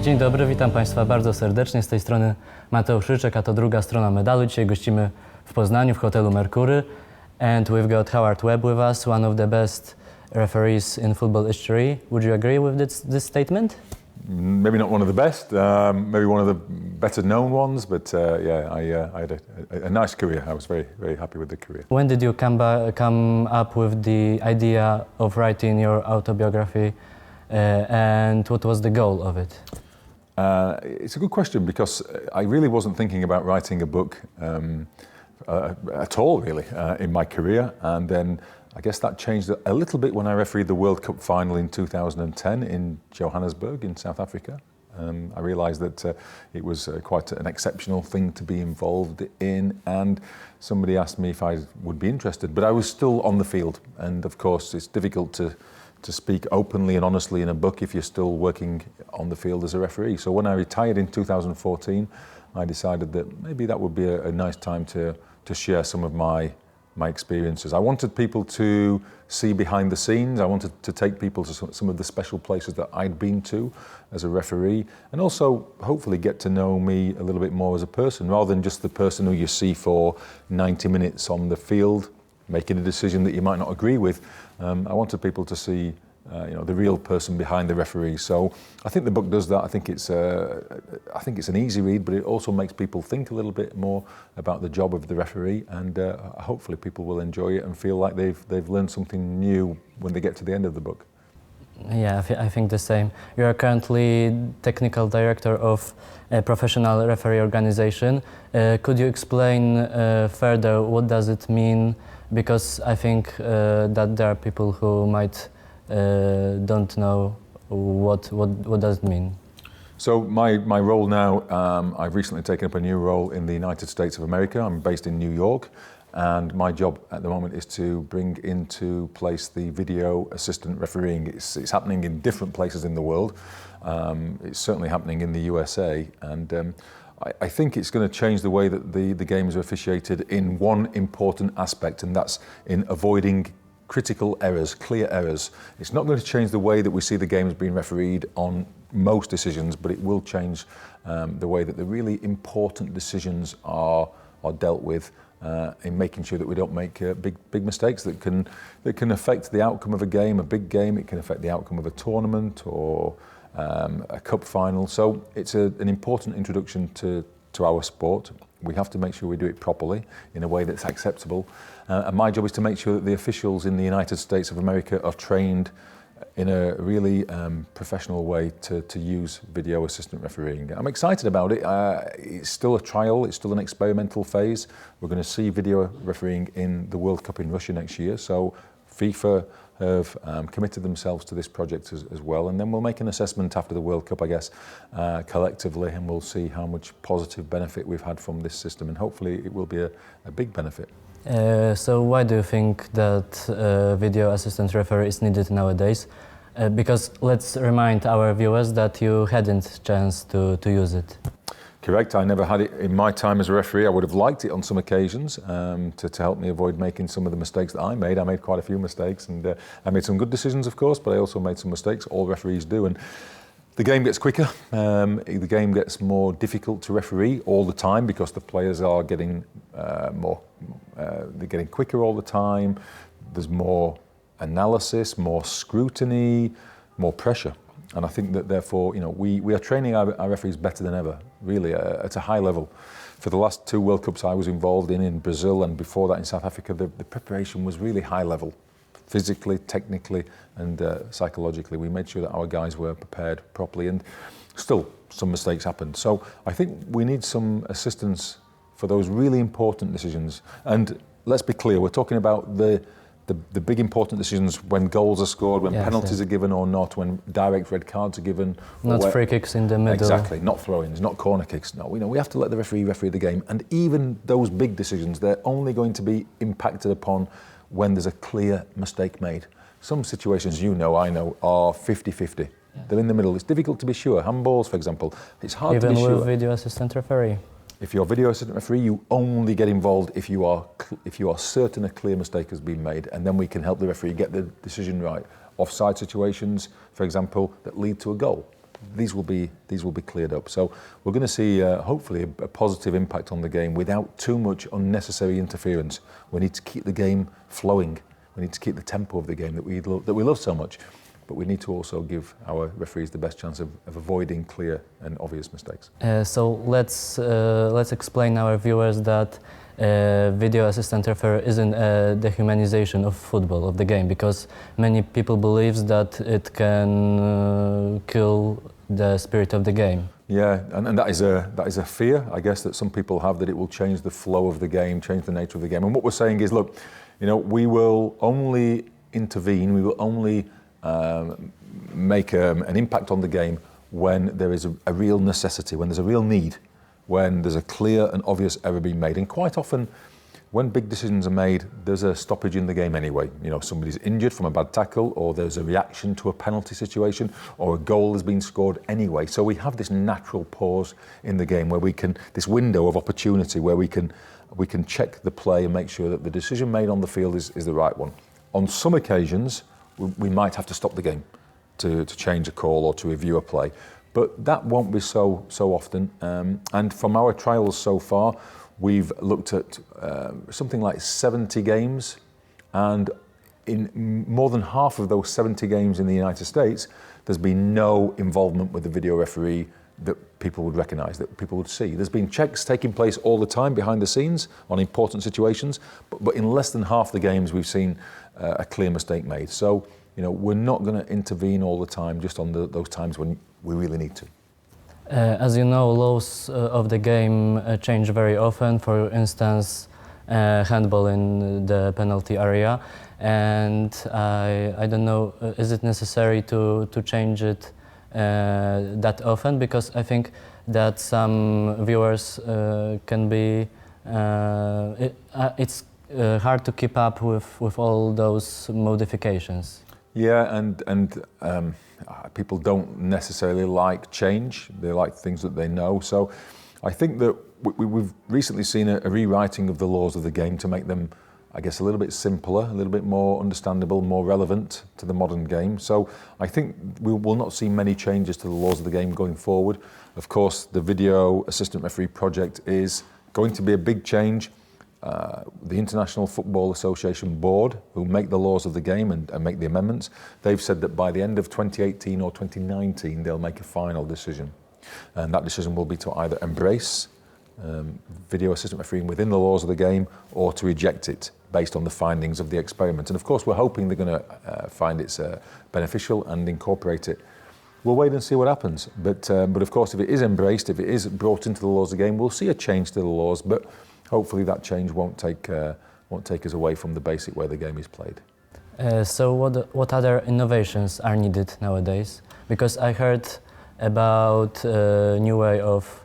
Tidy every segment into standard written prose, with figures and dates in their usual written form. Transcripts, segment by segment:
Dzień dobry, witam Państwa bardzo serdecznie. Z tej strony Mateusz Ryczek, a to druga strona medalu. Dzisiaj gościmy w Poznaniu w hotelu Merkury. And we've got Howardem Webbem with us, one of the best referees in football history. Would you agree with this statement? Maybe not one of the best, maybe one of the better known ones, but yeah, I had a nice career. I was very, very happy with the career. When did you come up with the idea of writing your autobiography and what was the goal of it? It's a good question because I really wasn't thinking about writing a book at all, really, in my career. And then I guess that changed a little bit when I refereed the World Cup final in 2010 in Johannesburg in South Africa. I realised that it was quite an exceptional thing to be involved in, and somebody asked me if I would be interested, but I was still on the field. And of course, it's difficult to speak openly and honestly in a book if you're still working on the field as a referee. So when I retired in 2014, I decided that maybe that would be a nice time to share some of my experiences. I wanted people to see behind the scenes. I wanted to take people to some of the special places that I'd been to as a referee, and also hopefully get to know me a little bit more as a person, rather than just the person who you see for 90 minutes on the field, making a decision that you might not agree with. I wanted people to see the real person behind the referee. So I think the book does that. I think it's an easy read, but it also makes people think a little bit more about the job of the referee, and hopefully people will enjoy it and feel like they've learned something new when they get to the end of the book. Yeah, I think the same. You are currently technical director of a professional referee organization. Could you explain further what does it mean? Because I think that there are people who might don't know what does it mean. So my role now, I've recently taken up a new role in the United States of America. I'm based in New York, and my job at the moment is to bring into place the video assistant refereeing. It's happening in different places in the world. It's certainly happening in the USA, and I think it's going to change the way that the games are officiated in one important aspect, and that's in avoiding critical errors, clear errors. It's not going to change the way that we see the games being refereed on most decisions, but it will change the way that the really important decisions are dealt with, in making sure that we don't make big mistakes that can affect the outcome of a game, a big game. It can affect the outcome of a tournament or a cup final. So it's an important introduction to our sport. We have to make sure we do it properly in a way that's acceptable. And my job is to make sure that the officials in the United States of America are trained in a really professional way to use video assistant refereeing. I'm excited about it. It's still a trial, it's still an experimental phase. We're going to see video refereeing in the World Cup in Russia next year. So FIFA have committed themselves to this project as well, and then we'll make an assessment after the World Cup, I guess, collectively, and we'll see how much positive benefit we've had from this system, and hopefully it will be a big benefit. So why do you think that video assistant referee is needed nowadays? Because let's remind our viewers that you hadn't chance to use it. Correct. I never had it in my time as a referee. I would have liked it on some occasions to help me avoid making some of the mistakes that I made. I made quite a few mistakes, and I made some good decisions, of course, but I also made some mistakes. All referees do. And the game gets quicker. The game gets more difficult to referee all the time because the players are getting they're getting quicker all the time. There's more analysis, more scrutiny, more pressure. And I think that therefore, we are training our referees better than ever, really, at a high level. For the last 2 World Cups I was involved in Brazil, and before that in South Africa, the preparation was really high level. Physically, technically, and psychologically. We made sure that our guys were prepared properly, and still some mistakes happened. So I think we need some assistance for those really important decisions. And let's be clear, we're talking about the the big important decisions when goals are scored, when Yes, penalties yes. are given or not, when direct red cards are given. or Not where- free kicks in the middle. Exactly, not throw-ins, not corner kicks. No, we have to let the referee the game. And even those big decisions, they're only going to be impacted upon when there's a clear mistake made. Some situations, I know, are 50-50. Yeah. They're in the middle. It's difficult to be sure. Handballs, for example, it's hard to be sure. Even with video assistant referee. If you're video assistant referee, you only get involved if you are certain a clear mistake has been made, and then we can help the referee get the decision right. Offside situations, for example, that lead to a goal. These will be cleared up. So we're going to see hopefully a positive impact on the game without too much unnecessary interference. We need to keep the game flowing. We need to keep the tempo of the game that we love so much. But we need to also give our referees the best chance of avoiding clear and obvious mistakes. So let's explain our viewers that video assistant referee isn't a dehumanization of football, of the game, because many people believe that it can kill the spirit of the game. Yeah, and that is a fear, I guess, that some people have, that it will change the flow of the game, change the nature of the game. And what we're saying is, look, we will only intervene, we will only make an impact on the game when there is a real necessity, when there's a real need, when there's a clear and obvious error being made. And quite often, when big decisions are made, there's a stoppage in the game anyway. Somebody's injured from a bad tackle, or there's a reaction to a penalty situation, or a goal has been scored anyway. So we have this natural pause in the game where this window of opportunity where we can check the play and make sure that the decision made on the field is the right one. On some occasions, we might have to stop the game to change a call or to review a play, but that won't be so often. And from our trials so far, we've looked at something like 70 games, and in more than half of those 70 games in the United States, there's been no involvement with the video referee that people would recognise, that people would see. There's been checks taking place all the time behind the scenes on important situations, but in less than half the games we've seen a clear mistake made. So, we're not going to intervene all the time, just on those times when we really need to. As you know, laws of the game change very often. For instance, handball in the penalty area, and I don't know, is it necessary to change it that often? Because I think that some viewers can be, it's hard to keep up with all those modifications. Yeah, and people don't necessarily like change. They like things that they know. So I think that we've recently seen a rewriting of the laws of the game to make them, I guess, a little bit simpler, a little bit more understandable, more relevant to the modern game. So I think we will not see many changes to the laws of the game going forward. Of course, the Video Assistant Referee project is going to be a big change. The International Football Association Board, who make the laws of the game and make the amendments, they've said that by the end of 2018 or 2019, they'll make a final decision. And that decision will be to either embrace video assistant refereeing within the laws of the game, or to reject it based on the findings of the experiment. And of course, we're hoping they're going to find it's beneficial and incorporate it. We'll wait and see what happens. But of course, if it is embraced, if it is brought into the laws of the game, we'll see a change to the laws. But hopefully that change won't take us away from the basic way the game is played. So what other innovations are needed nowadays? Because I heard about a new way of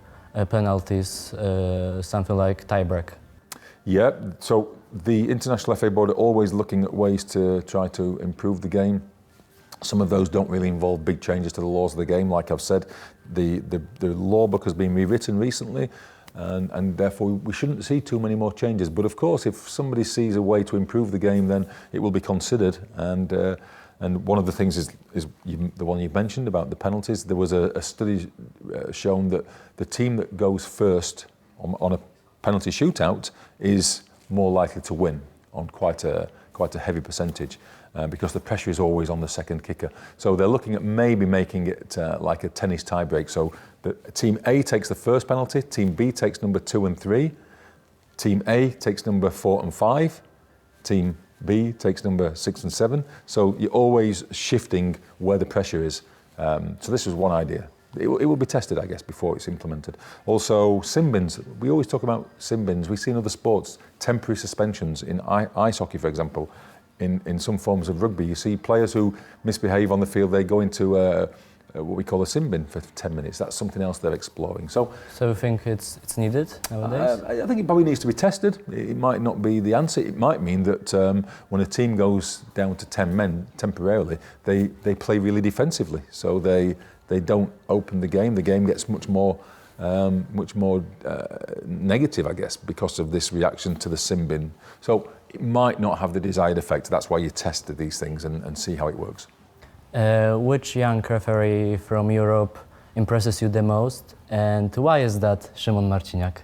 penalties, something like tie-break. Yeah, so the International FA Board are always looking at ways to try to improve the game. Some of those don't really involve big changes to the laws of the game. Like I've said, the law book has been rewritten recently, and therefore we shouldn't see too many more changes. But of course, if somebody sees a way to improve the game, then it will be considered. And one of the things is the one you mentioned about the penalties. There was a study shown that the team that goes first on a penalty shootout is more likely to win on quite a heavy percentage, because the pressure is always on the second kicker. So they're looking at maybe making it like a tennis tiebreak. So Team A takes the first penalty, Team B takes number 2 and 3, Team A takes number 4 and 5, Team B takes number 6 and 7. So you're always shifting where the pressure is. So this was one idea. It will be tested, I guess, before it's implemented. Also, sin bins. We always talk about sin bins. We see in other sports temporary suspensions. In ice hockey, for example, in some forms of rugby. You see players who misbehave on the field, they go into what we call a sin bin for 10 minutes. That's something else they're exploring. So you think it's needed nowadays? I think it probably needs to be tested. It might not be the answer. It might mean that when a team goes down to 10 men temporarily, they play really defensively. So they don't open the game. The game gets much more negative, I guess, because of this reaction to the sin bin. So it might not have the desired effect. That's why you test these things and see how it works. Which young referee from Europe impresses you the most, and why is that Szymon Marciniak?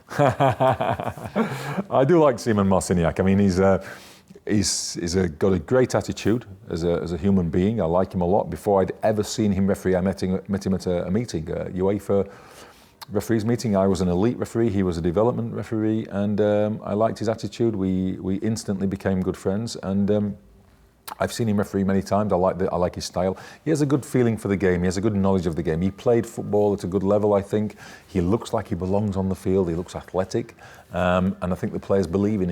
I do like Szymon Marciniak. I mean, he's got a great attitude as a human being. I like him a lot. Before I'd ever seen him referee, I met him at a meeting, a UEFA referees meeting. I was an elite referee, he was a development referee, and I liked his attitude. We instantly became good friends, and I've seen him referee many times. I like his style. He has a good feeling for the game. He has a good knowledge of the game. He played football at a good level, I think. He looks like he belongs on the field. He looks athletic, and I think the players believe in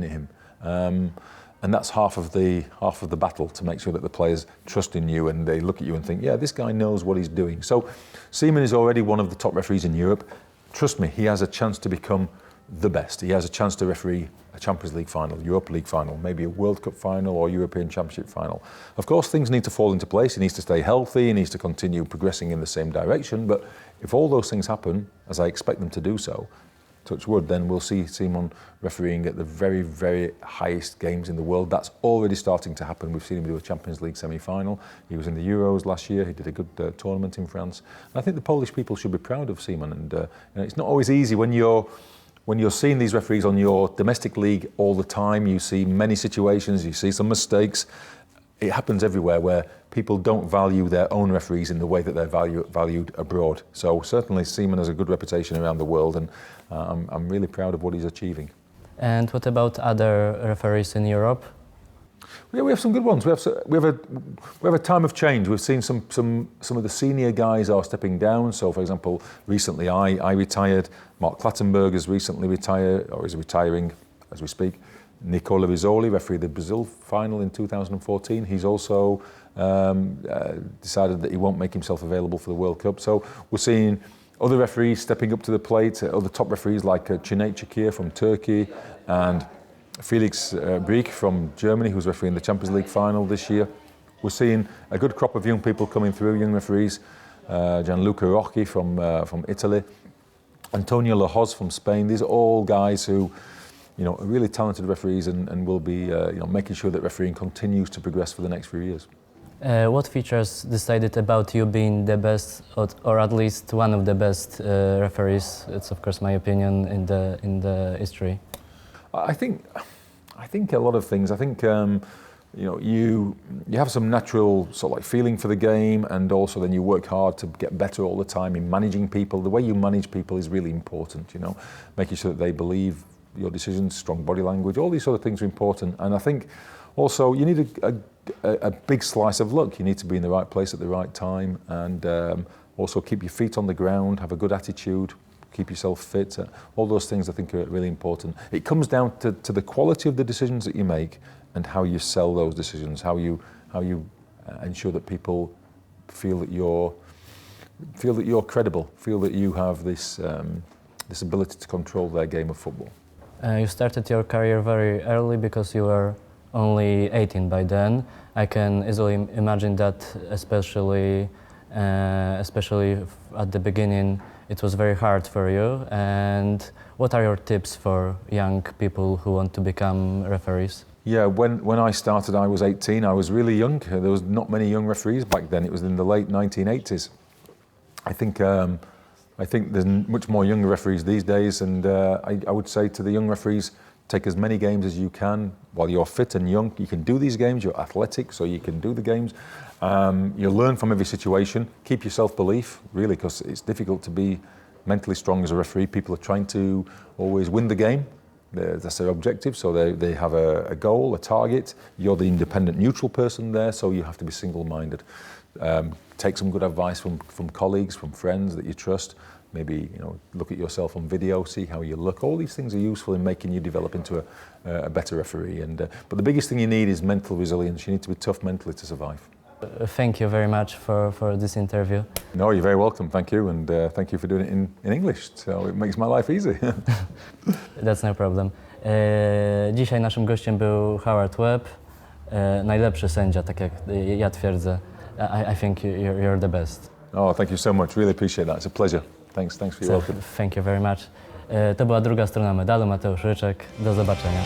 him. And that's half of the battle, to make sure that the players trust in you and they look at you and think, yeah, this guy knows what he's doing. So Szymon is already one of the top referees in Europe. Trust me, he has a chance to become the best. He has a chance to referee a Champions League final, Europa League final, maybe a World Cup final or European Championship final. Of course, things need to fall into place. He needs to stay healthy. He needs to continue progressing in the same direction. But if all those things happen, as I expect them to do so, touch wood, then we'll see Szymon refereeing at the very, very highest games in the world. That's already starting to happen. We've seen him do a Champions League semi-final. He was in the Euros last year. He did a good tournament in France. And I think the Polish people should be proud of Szymon. And it's not always easy when you're seeing these referees on your domestic league all the time. You see many situations, you see some mistakes. It happens everywhere where people don't value their own referees in the way that they're valued abroad. So certainly Szymon has a good reputation around the world, and I'm really proud of what he's achieving. And what about other referees in Europe? Yeah, we have some good ones. We have a time of change. We've seen some of the senior guys are stepping down. So, for example, recently I retired. Mark Clattenburg has recently retired, or is retiring as we speak. Nicola Rizzoli refereed the Brazil final in 2014. He's also decided that he won't make himself available for the World Cup. So we're seeing other referees stepping up to the plate, other top referees like Cüneyt Çakır from Turkey and Felix Brik from Germany, who's refereeing the Champions League final this year. We're seeing a good crop of young people coming through, young referees. Gianluca Rocchi from Italy, Antonio Lahoz from Spain. These are all guys who, are really talented referees and will be, making sure that refereeing continues to progress for the next few years. What features decided about you being the best, or at least one of the best referees? It's of course my opinion in the history. I think a lot of things. I think you have some natural sort of like feeling for the game, and also then you work hard to get better all the time in managing people. The way you manage people is really important. Making sure that they believe your decisions, strong body language, all these sort of things are important. And I think also you need a big slice of luck. You need to be in the right place at the right time, and also keep your feet on the ground, have a good attitude, keep yourself fit. All those things I think are really important. It comes down to the quality of the decisions that you make and how you sell those decisions, how you ensure that people feel that you're credible, feel that you have this ability to control their game of football. You started your career very early because you were only 18 by then. I can easily imagine that, especially at the beginning, it was very hard for you. And what are your tips for young people who want to become referees? Yeah, when I started, I was 18. I was really young. There was not many young referees back then. It was in the late 1980s. I think there's much more younger referees these days, and I would say to the young referees, take as many games as you can. While you're fit and young, you can do these games. You're athletic, so you can do the games. You learn from every situation. Keep your self-belief, really, because it's difficult to be mentally strong as a referee. People are trying to always win the game. That's their objective, so they have a goal, a target. You're the independent, neutral person there, so you have to be single-minded. take some good advice from colleagues, from friends that you trust. Maybe, you know, look at yourself on video, see how you look. All these things are useful in making you develop into a better referee. But the biggest thing you need is mental resilience. You need to be tough mentally to survive. Thank you very much for this interview. No, you're very welcome. Thank you, and thank you for doing it in English. So it makes my life easy. That's no problem. Dzisiaj naszym gościem był Howard Webb, najlepszy sędzia, tak jak ja twierdzę. I think you're the best. Oh, thank you so much. Really appreciate that. It's a pleasure. Thanks for your welcome. Thank you very much. To była druga strona medalu. Mateusz Ryczek. Do zobaczenia.